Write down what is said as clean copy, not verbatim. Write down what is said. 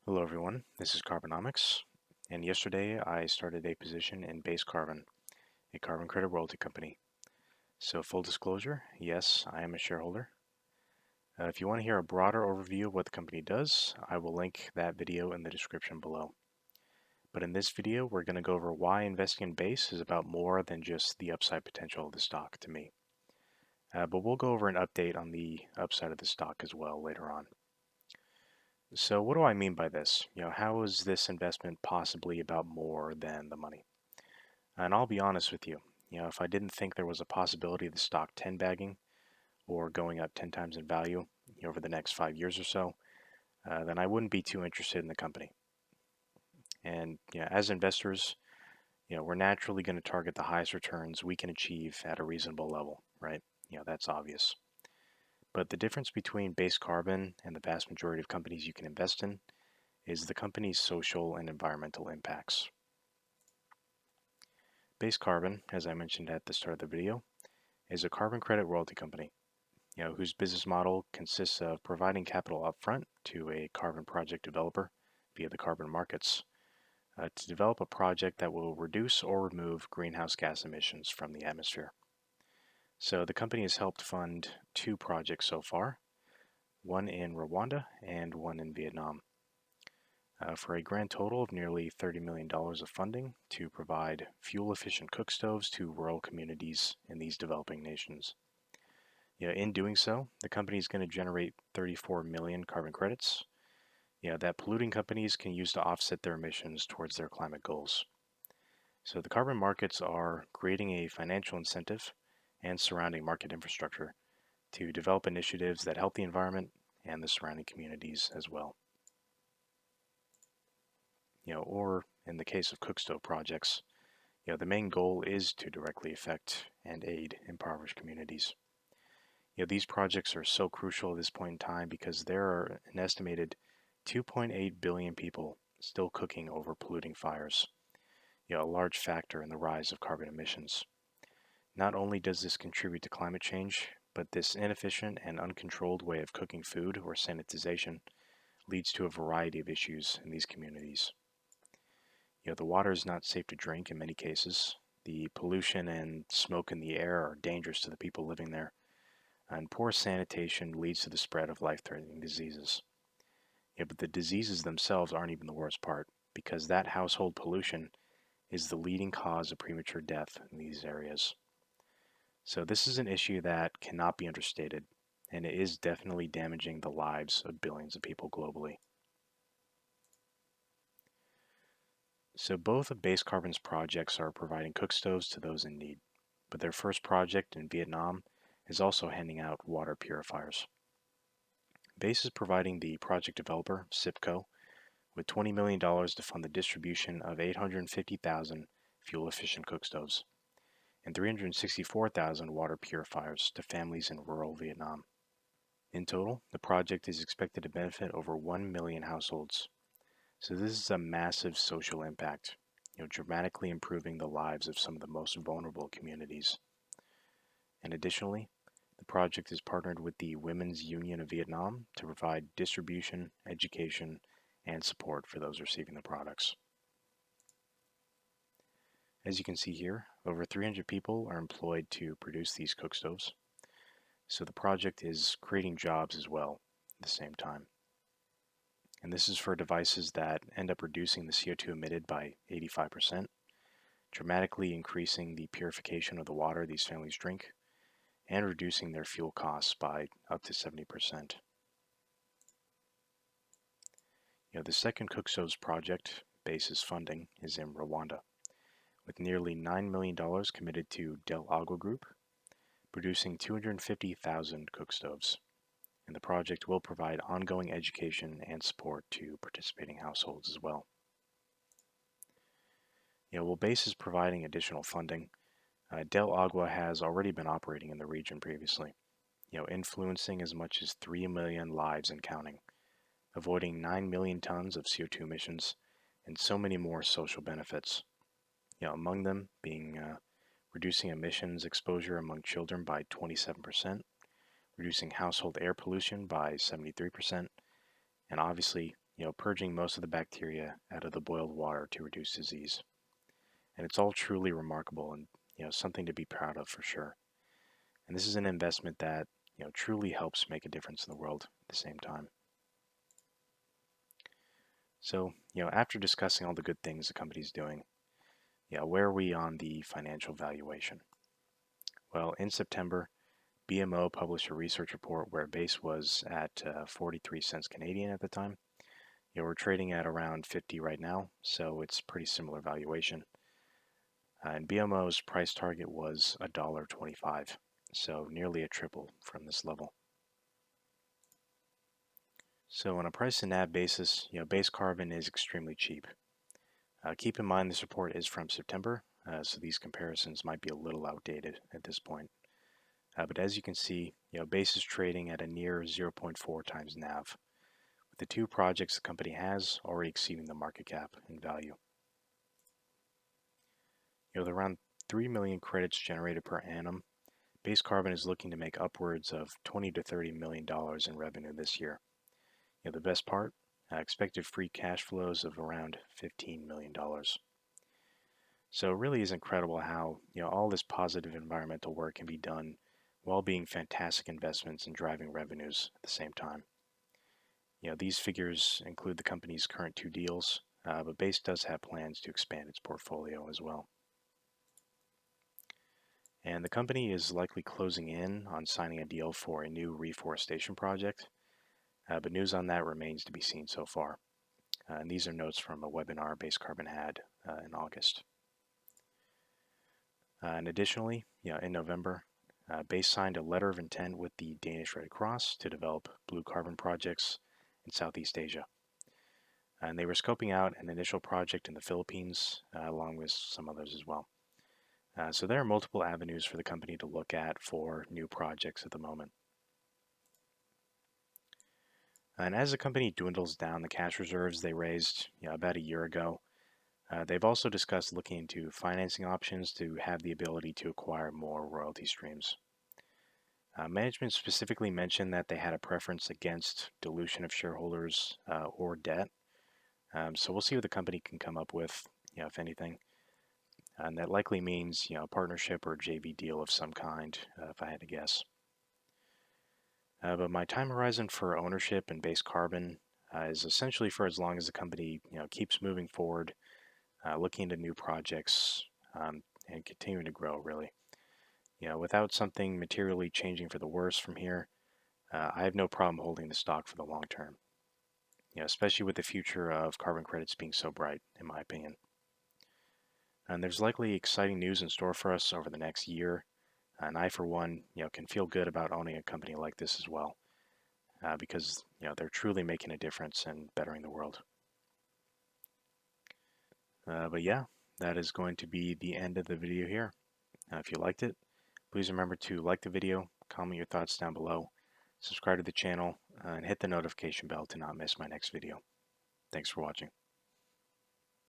Hello everyone, this is Carbonomics, and yesterday I started a position in Base Carbon, a carbon credit royalty company. So full disclosure, yes, I am a shareholder. If you want to hear a broader overview of what the company does, I will link that video in the description below. But in this video, we're going to go over why investing in Base is about more than just the upside potential of the stock to me. But we'll go over an update on the upside of the stock as well later on. So what do I mean by this? How is this investment possibly about more than the money? And I'll be honest with you, if I didn't think there was a possibility of the stock 10 bagging or going up 10 times in value over the next 5 years or so, then I wouldn't be too interested in the company. And as investors, we're naturally going to target the highest returns we can achieve at a reasonable level, right? That's obvious. But the difference between Base Carbon and the vast majority of companies you can invest in is the company's social and environmental impacts. Base Carbon, as I mentioned at the start of the video, is a carbon credit royalty company, whose business model consists of providing capital upfront to a carbon project developer via the carbon markets to develop a project that will reduce or remove greenhouse gas emissions from the atmosphere. So the company has helped fund 2 projects so far, one in Rwanda and one in Vietnam, for a grand total of nearly $30 million of funding to provide fuel-efficient cook stoves to rural communities in these developing nations. In doing so, the company is going to generate 34 million carbon credits that polluting companies can use to offset their emissions towards their climate goals. So the carbon markets are creating a financial incentive and surrounding market infrastructure to develop initiatives that help the environment and the surrounding communities as well. Or in the case of cook stove projects, the main goal is to directly affect and aid impoverished communities. These projects are so crucial at this point in time because there are an estimated 2.8 billion people still cooking over polluting fires, a large factor in the rise of carbon emissions. Not only does this contribute to climate change, but this inefficient and uncontrolled way of cooking food or sanitization leads to a variety of issues in these communities. The water is not safe to drink in many cases. The pollution and smoke in the air are dangerous to the people living there, and poor sanitation leads to the spread of life-threatening diseases. But the diseases themselves aren't even the worst part, because that household pollution is the leading cause of premature death in these areas. So this is an issue that cannot be understated, and it is definitely damaging the lives of billions of people globally. So both of Base Carbon's projects are providing cook stoves to those in need, but their first project in Vietnam is also handing out water purifiers. Base is providing the project developer, SIPCO, with $20 million to fund the distribution of 850,000 fuel-efficient cook stoves and 364,000 water purifiers to families in rural Vietnam. In total, the project is expected to benefit over 1 million households. So this is a massive social impact, dramatically improving the lives of some of the most vulnerable communities. And additionally, the project is partnered with the Women's Union of Vietnam to provide distribution, education, and support for those receiving the products. As you can see here, over 300 people are employed to produce these cook stoves. So the project is creating jobs as well at the same time. And this is for devices that end up reducing the CO2 emitted by 85%, dramatically increasing the purification of the water these families drink, and reducing their fuel costs by up to 70%. The second cook stoves project, Base's funding, is in Rwanda, with nearly $9 million committed to Del Agua Group, producing 250,000 cook stoves. And the project will provide ongoing education and support to participating households as well. While Base is providing additional funding, Del Agua has already been operating in the region previously, influencing as much as 3 million lives and counting, avoiding 9 million tons of CO2 emissions, and so many more social benefits. Among them being reducing emissions exposure among children by 27%, reducing household air pollution by 73%, and obviously, purging most of the bacteria out of the boiled water to reduce disease. And it's all truly remarkable and something to be proud of for sure. And this is an investment that truly helps make a difference in the world at the same time. So, after discussing all the good things the company's doing, where are we on the financial valuation? Well, in September, BMO published a research report where base was at 43 cents Canadian at the time. We're trading at around 50 right now, so it's pretty similar valuation. And BMO's price target was $1.25, so nearly a triple from this level. So on a price to NAV basis, base carbon is extremely cheap. Keep in mind this report is from September, so these comparisons might be a little outdated at this point. But as you can see, base is trading at a near 0.4 times NAV, with the two projects the company has already exceeding the market cap in value. With around 3 million credits generated per annum, base carbon is looking to make upwards of $20 to $30 million in revenue this year. The best part, expected free cash flows of around $15 million. So it really is incredible how all this positive environmental work can be done while being fantastic investments and driving revenues at the same time. These figures include the company's current two deals, but Base does have plans to expand its portfolio as well. And the company is likely closing in on signing a deal for a new reforestation project, but news on that remains to be seen so far. And these are notes from a webinar Base Carbon had in August. And additionally, in November, Base signed a letter of intent with the Danish Red Cross to develop blue carbon projects in Southeast Asia. And they were scoping out an initial project in the Philippines, along with some others as well. So there are multiple avenues for the company to look at for new projects at the moment. And as the company dwindles down the cash reserves they raised about a year ago, they've also discussed looking into financing options to have the ability to acquire more royalty streams. Management specifically mentioned that they had a preference against dilution of shareholders or debt. So we'll see what the company can come up with, if anything. And that likely means, a partnership or a JV deal of some kind, if I had to guess. But my time horizon for ownership in Base Carbon is essentially for as long as the company, keeps moving forward, looking into new projects, and continuing to grow, really. Without something materially changing for the worse from here, I have no problem holding the stock for the long term. Especially with the future of carbon credits being so bright, in my opinion. And there's likely exciting news in store for us over the next year. And I, for one, can feel good about owning a company like this as well, because they're truly making a difference and bettering the world. But yeah, that is going to be the end of the video here. If you liked it, please remember to like the video, comment your thoughts down below, subscribe to the channel, and hit the notification bell to not miss my next video. Thanks for watching.